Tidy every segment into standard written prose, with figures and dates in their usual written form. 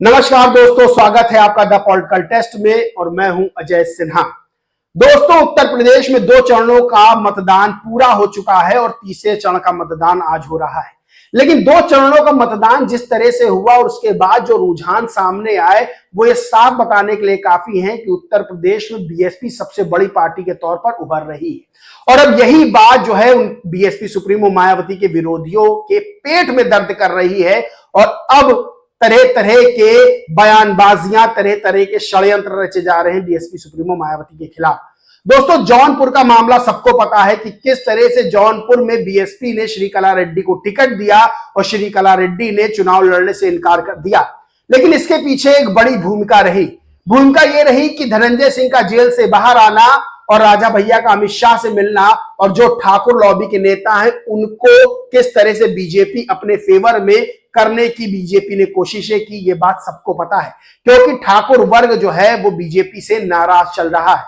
नमस्कार दोस्तों, स्वागत है आपका द पॉलिटिकल टेस्ट में और मैं हूं अजय सिन्हा। दोस्तों, उत्तर प्रदेश में 2 चरणों का मतदान पूरा हो चुका है और तीसरे चरण का मतदान आज हो रहा है। लेकिन 2 चरणों का मतदान जिस तरह से हुआ और उसके बाद जो रुझान सामने आए वो ये साफ बताने के लिए काफी है कि उत्तर प्रदेश में बीएसपी सबसे बड़ी पार्टी के तौर पर उभर रही है। और अब यही बात जो है उन बीएसपी सुप्रीमो मायावती के विरोधियों के पेट में दर्द कर रही है और अब तरह तरह के बयानबाजियां, तरह तरह के षड्यंत्र रचे जा रहे हैं बीएसपी सुप्रीमो मायावती के खिलाफ। दोस्तों, जौनपुर का मामला सबको पता है कि किस तरह से जौनपुर में बीएसपी ने श्रीकला रेड्डी को टिकट दिया और श्रीकला रेड्डी ने चुनाव लड़ने से इनकार कर दिया। लेकिन इसके पीछे एक बड़ी भूमिका रही। भूमिका यह रही कि धनंजय सिंह का जेल से बाहर आना और राजा भैया का अमित शाह से मिलना और जो ठाकुर लॉबी के नेता हैं उनको किस तरह से बीजेपी अपने फेवर में करने की बीजेपी ने कोशिशें की, ये बात सबको पता है। क्योंकि ठाकुर वर्ग जो है वो बीजेपी से नाराज चल रहा है।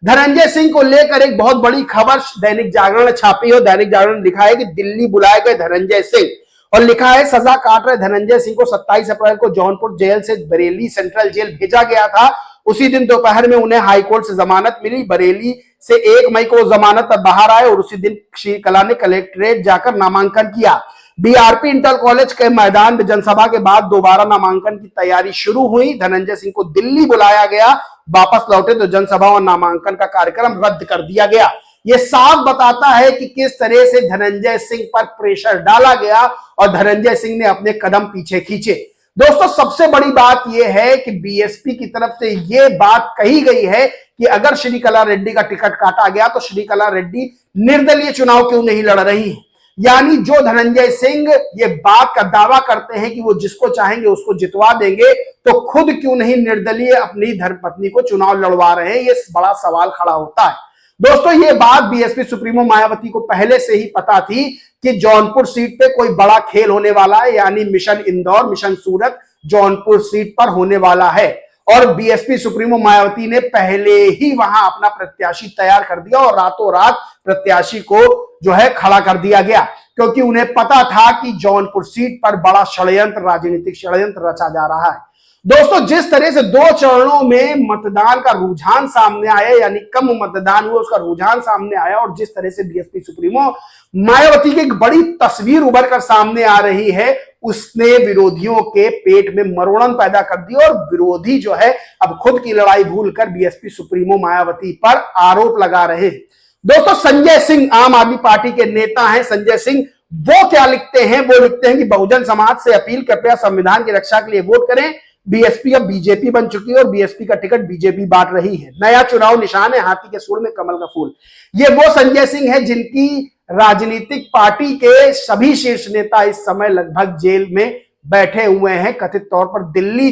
धनंजय सिंह को लेकर एक बहुत बड़ी खबर दैनिक जागरण ने छापी है। दैनिक जागरण ने लिखा है कि दिल्ली बुलाए गए धनंजय सिंह और लिखा है सजा काट रहे धनंजय सिंह को 27 अप्रैल को जौनपुर जेल से बरेली सेंट्रल जेल भेजा गया था। उसी दिन दोपहर में उन्हें हाईकोर्ट से जमानत मिली। बरेली से 1 मई को जमानत पर बाहर आए और उसी दिन श्रीकला ने कलेक्ट्रेट जाकर नामांकन किया। बीआरपी इंटर कॉलेज के मैदान में जनसभा के बाद दोबारा नामांकन की तैयारी शुरू हुई। धनंजय सिंह को दिल्ली बुलाया गया, वापस लौटे तो जनसभा और नामांकन का कार्यक्रम रद्द कर दिया गया। यह साफ बताता है कि किस तरह से धनंजय सिंह पर प्रेशर डाला गया और धनंजय सिंह ने अपने कदम पीछे खींचे। दोस्तों, सबसे बड़ी बात यह है कि बीएसपी की तरफ से यह बात कही गई है कि अगर श्रीकला रेड्डी का टिकट काटा गया तो श्रीकला रेड्डी निर्दलीय चुनाव क्यों नहीं लड़ रही है। यानी जो धनंजय सिंह ये बात का दावा करते हैं कि वो जिसको चाहेंगे उसको जितवा देंगे, तो खुद क्यों नहीं निर्दलीय अपनी धर्मपत्नी को चुनाव लड़वा रहे हैं, ये बड़ा सवाल खड़ा होता है। दोस्तों, ये बात बीएसपी सुप्रीमो मायावती को पहले से ही पता थी कि जौनपुर सीट पे कोई बड़ा खेल होने वाला है, यानी मिशन इंदौर, मिशन सूरत जौनपुर सीट पर होने वाला है। और बीएसपी सुप्रीमो मायावती ने पहले ही वहां अपना प्रत्याशी तैयार कर दिया और रातों रात प्रत्याशी को जो है खड़ा कर दिया गया, क्योंकि उन्हें पता था कि जौनपुर सीट पर बड़ा षड्यंत्र, राजनीतिक षड्यंत्र रचा जा रहा है। दोस्तों, जिस तरह से 2 चरणों में मतदान का रुझान सामने आया, यानी कम मतदान हुआ उसका रुझान सामने आया, और जिस तरह से बीएसपी सुप्रीमो मायावती की एक बड़ी तस्वीर उभर कर सामने आ रही है, उसने विरोधियों के पेट में मरोड़न पैदा कर दी और विरोधी जो है अब खुद की लड़ाई भूलकर बीएसपी सुप्रीमो मायावती पर आरोप लगा रहे हैं। दोस्तों, संजय सिंह आम आदमी पार्टी के नेता हैं। संजय सिंह वो क्या लिखते हैं? वो लिखते हैं कि बहुजन समाज से अपील, कृपया संविधान की रक्षा के लिए वोट करें। बीएसपी अब बीजेपी बन चुकी है और बीएसपी का टिकट बीजेपी बांट रही है। नया चुनाव निशान है, हाथी के सूंड में कमल का फूल। ये वो संजय सिंह है जिनकी राजनीतिक पार्टी के सभी शीर्ष नेता इस समय लगभग जेल में बैठे हुए हैं। कथित तौर पर दिल्ली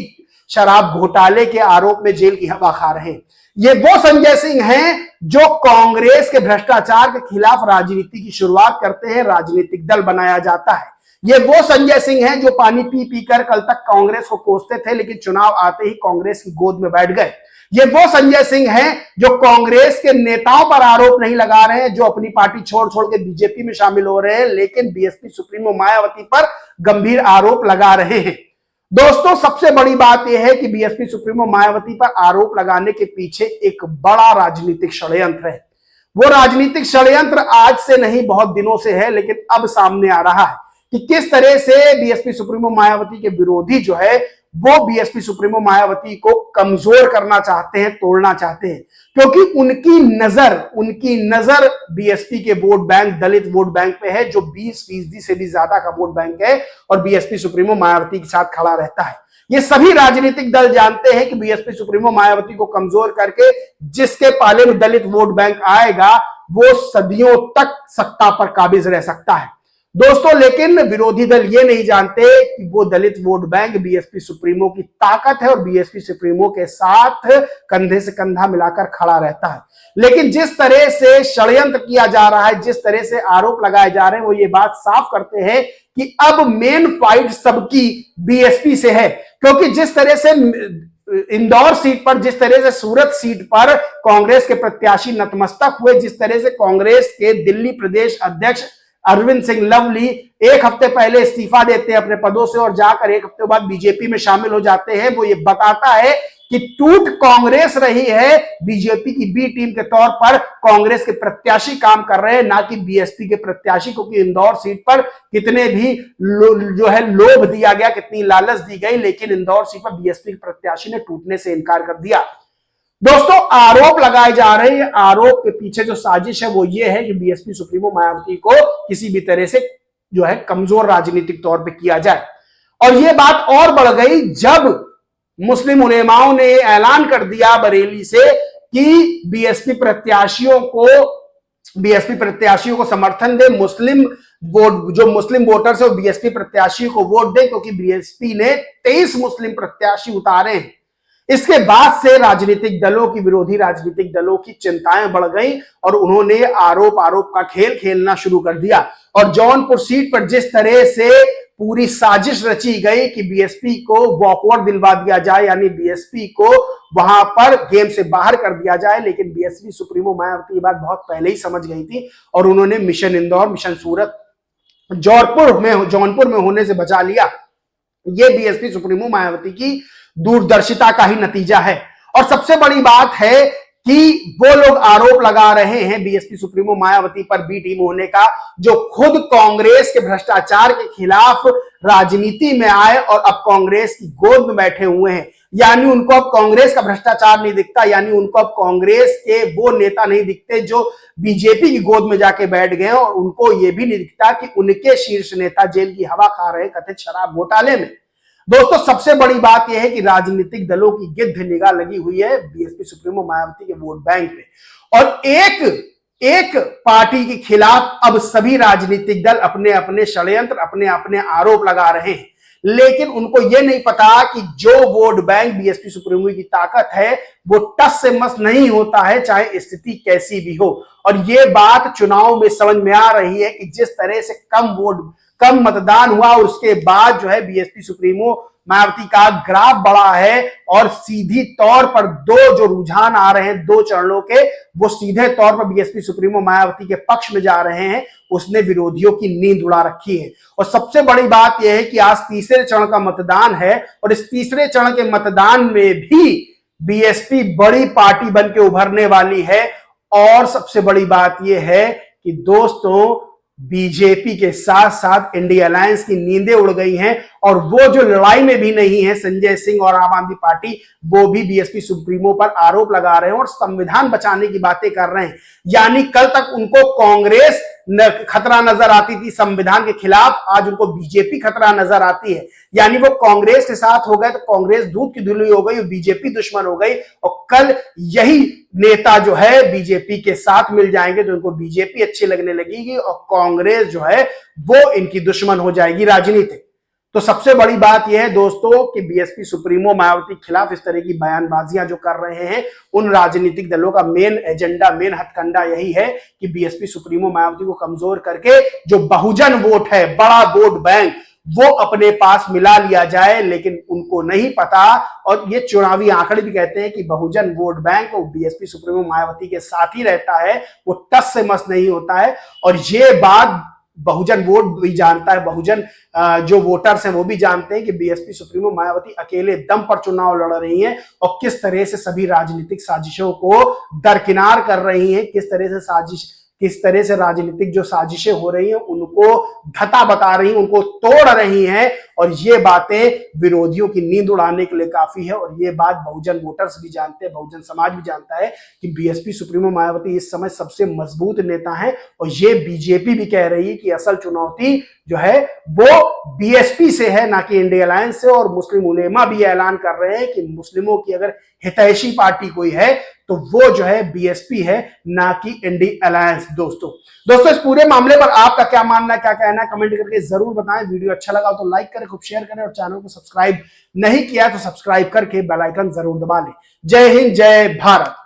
शराब घोटाले के आरोप में जेल की हवा खा रहे हैं। ये वो संजय सिंह हैं जो कांग्रेस के भ्रष्टाचार के खिलाफ राजनीति की शुरुआत करते हैं, राजनीतिक दल बनाया जाता है। ये वो संजय सिंह हैं जो पानी पी पी कर कल तक कांग्रेस को कोसते थे, लेकिन चुनाव आते ही कांग्रेस की गोद में बैठ गए। ये वो संजय सिंह हैं जो कांग्रेस के नेताओं पर आरोप नहीं लगा रहे हैं, जो अपनी पार्टी छोड़ छोड़ के बीजेपी में शामिल हो रहे हैं, लेकिन बीएसपी सुप्रीमो मायावती पर गंभीर आरोप लगा रहे हैं। दोस्तों, सबसे बड़ी बात यह है कि बीएसपी सुप्रीमो मायावती पर आरोप लगाने के पीछे एक बड़ा राजनीतिक षड्यंत्र है। वो राजनीतिक षड्यंत्र आज से नहीं, बहुत दिनों से है, लेकिन अब सामने आ रहा है कि किस तरह से बीएसपी सुप्रीमो मायावती के विरोधी जो है वो बीएसपी सुप्रीमो मायावती को कमजोर करना चाहते हैं, तोड़ना चाहते हैं, क्योंकि उनकी नजर बीएसपी के वोट बैंक, दलित वोट बैंक पे है, जो 20% से भी ज्यादा का वोट बैंक है और बीएसपी सुप्रीमो मायावती के साथ खड़ा रहता है। ये सभी राजनीतिक दल जानते हैं कि बीएसपी सुप्रीमो मायावती को कमजोर करके जिसके पाले में दलित वोट बैंक आएगा वो सदियों तक सत्ता पर काबिज रह सकता है। दोस्तों, लेकिन विरोधी दल ये नहीं जानते कि वो दलित वोट बैंक बीएसपी सुप्रीमो की ताकत है और बीएसपी सुप्रीमो के साथ कंधे से कंधा मिलाकर खड़ा रहता है। लेकिन जिस तरह से षड्यंत्र किया जा रहा है, जिस तरह से आरोप लगाए जा रहे हैं, वो ये बात साफ करते हैं कि अब मेन फाइट सबकी बीएसपी से है। क्योंकि जिस तरह से इंदौर सीट पर, जिस तरह से सूरत सीट पर कांग्रेस के प्रत्याशी नतमस्तक हुए, जिस तरह से कांग्रेस के दिल्ली प्रदेश अध्यक्ष अरविंद सिंह लवली एक हफ्ते पहले इस्तीफा देते हैं अपने पदों से और जाकर एक हफ्ते बाद बीजेपी में शामिल हो जाते हैं। वो ये बताता है कि टूट कांग्रेस रही है, बीजेपी की बी टीम के तौर पर कांग्रेस के प्रत्याशी काम कर रहे हैं, ना कि बीएसपी के प्रत्याशी, क्योंकि इंदौर सीट पर कितने भी जो है लोभ दिया गया, कितनी लालच दी गई, लेकिन इंदौर सीट पर बीएसपी के प्रत्याशी ने टूटने से इनकार कर दिया। दोस्तों, आरोप लगाए जा रहे हैं, आरोप के पीछे जो साजिश है वो ये है कि बीएसपी सुप्रीमो मायावती को किसी भी तरह से जो है कमजोर राजनीतिक तौर पे किया जाए। और ये बात और बढ़ गई जब मुस्लिम उलेमाओं ने ऐलान कर दिया बरेली से कि बीएसपी प्रत्याशियों को समर्थन दे, मुस्लिम वोट जो मुस्लिम वोटर्स है वो बीएसपी प्रत्याशियों को वोट दे, क्योंकि बीएसपी ने 23 मुस्लिम प्रत्याशी उतारे हैं। इसके बाद से राजनीतिक दलों की, विरोधी राजनीतिक दलों की चिंताएं बढ़ गई और उन्होंने आरोप का खेल खेलना शुरू कर दिया। और जौनपुर सीट पर जिस तरह से पूरी साजिश रची गई कि बीएसपी को वॉकआउट दिलवा दिया जाए, यानी बीएसपी को वहां पर गेम से बाहर कर दिया जाए, लेकिन बीएसपी सुप्रीमो मायावती ये बात बहुत पहले ही समझ गई थी और उन्होंने मिशन इंदौर, मिशन सूरत जौनपुर में होने से बचा लिया। ये बीएसपी सुप्रीमो मायावती की दूरदर्शिता का ही नतीजा है। और सबसे बड़ी बात है कि वो लोग आरोप लगा रहे हैं बीएसपी सुप्रीमो मायावती पर बी टीम होने का, जो खुद कांग्रेस के भ्रष्टाचार के खिलाफ राजनीति में आए और अब कांग्रेस की गोद में बैठे हुए हैं। यानी उनको अब कांग्रेस का भ्रष्टाचार नहीं दिखता, यानी उनको अब कांग्रेस के वो नेता नहीं दिखते जो बीजेपी की गोद में जाके बैठ गए, और उनको ये भी नहीं दिखता कि उनके शीर्ष नेता जेल की हवा खा रहे कथित शराब घोटाले में। दोस्तों, सबसे बड़ी बात यह है कि राजनीतिक दलों की गिद्ध निगाह लगी हुई है बीएसपी सुप्रीमो मायावती के वोट बैंक पे, और एक पार्टी के खिलाफ अब सभी राजनीतिक दल अपने अपने षड्यंत्र, अपने अपने आरोप लगा रहे हैं। लेकिन उनको यह नहीं पता कि जो वोट बैंक बीएसपी सुप्रीमो की ताकत है वो टस से मस नहीं होता है, चाहे स्थिति कैसी भी हो। और ये बात चुनाव में समझ में आ रही है कि जिस तरह से कम मतदान हुआ और उसके बाद जो है बीएसपी सुप्रीमो मायावती का ग्राफ बढ़ा है, और सीधी तौर पर दो जो रुझान आ रहे हैं दो चरणों के, वो सीधे तौर पर बीएसपी सुप्रीमो मायावती के पक्ष में जा रहे हैं। उसने विरोधियों की नींद उड़ा रखी है। और सबसे बड़ी बात यह है कि आज तीसरे चरण का मतदान है, और इस तीसरे चरण के मतदान में भी बीएसपी बड़ी पार्टी बन के उभरने वाली है। और सबसे बड़ी बात यह है कि दोस्तों, बीजेपी के साथ साथ इंडिया अलायंस की नींदें उड़ गई हैं, और वो जो लड़ाई में भी नहीं है संजय सिंह और आम आदमी पार्टी, वो भी बीएसपी सुप्रीमो पर आरोप लगा रहे हैं और संविधान बचाने की बातें कर रहे हैं। यानी कल तक उनको कांग्रेस खतरा नजर आती थी संविधान के खिलाफ, आज उनको बीजेपी खतरा नजर आती है। यानी वो कांग्रेस के साथ हो गए तो कांग्रेस दूध की धुली हो गई और बीजेपी दुश्मन हो गई, और कल यही नेता जो है बीजेपी के साथ मिल जाएंगे तो उनको बीजेपी अच्छी लगने लगेगी और कांग्रेस जो है वो इनकी दुश्मन हो जाएगी राजनीतिक। तो सबसे बड़ी बात यह है दोस्तों कि बीएसपी सुप्रीमो मायावती के खिलाफ इस तरह की बयानबाजियां जो कर रहे हैं, उन राजनीतिक दलों का मेन एजेंडा, मेन हथकंडा यही है कि बीएसपी सुप्रीमो मायावती को कमजोर करके जो बहुजन वोट है, बड़ा वोट बैंक, वो अपने पास मिला लिया जाए। लेकिन उनको नहीं पता, और ये चुनावी आंकड़े भी कहते हैं कि बहुजन वोट बैंक वो बीएसपी सुप्रीमो मायावती के साथ ही रहता है, वो टस से मस नहीं होता है। और ये बात बहुजन वोट भी जानता है, बहुजन जो वोटर्स हैं वो भी जानते हैं कि बीएसपी सुप्रीमो मायावती अकेले दम पर चुनाव लड़ रही हैं और किस तरह से सभी राजनीतिक साजिशों को दरकिनार कर रही हैं, किस तरह से राजनीतिक जो साजिशें हो रही हैं उनको धता बता रही हैं, उनको तोड़ रही हैं। और ये बातें विरोधियों की नींद उड़ाने के लिए काफी है। और ये बात बहुजन वोटर्स भी जानते हैं, बहुजन समाज भी जानता है कि बीएसपी सुप्रीमो मायावती इस समय सबसे मजबूत नेता है। और ये बीजेपी भी कह रही है कि असल चुनौती जो है वो बीएसपी से है, ना कि इंडिया अलायंस से। और मुस्लिम उलेमा भी ऐलान कर रहे हैं कि मुस्लिमों की अगर हितैषी पार्टी कोई है तो वो जो है बीएसपी है, ना कि इंडिया अलायंस। दोस्तों इस पूरे मामले पर आपका क्या मानना है, क्या कहना है, कमेंट करके जरूर बताएं। वीडियो अच्छा लगा तो लाइक करें, खूब शेयर करें, और चैनल को सब्सक्राइब नहीं किया तो सब्सक्राइब करके बेल आइकन जरूर दबा लें। जय हिंद, जय भारत।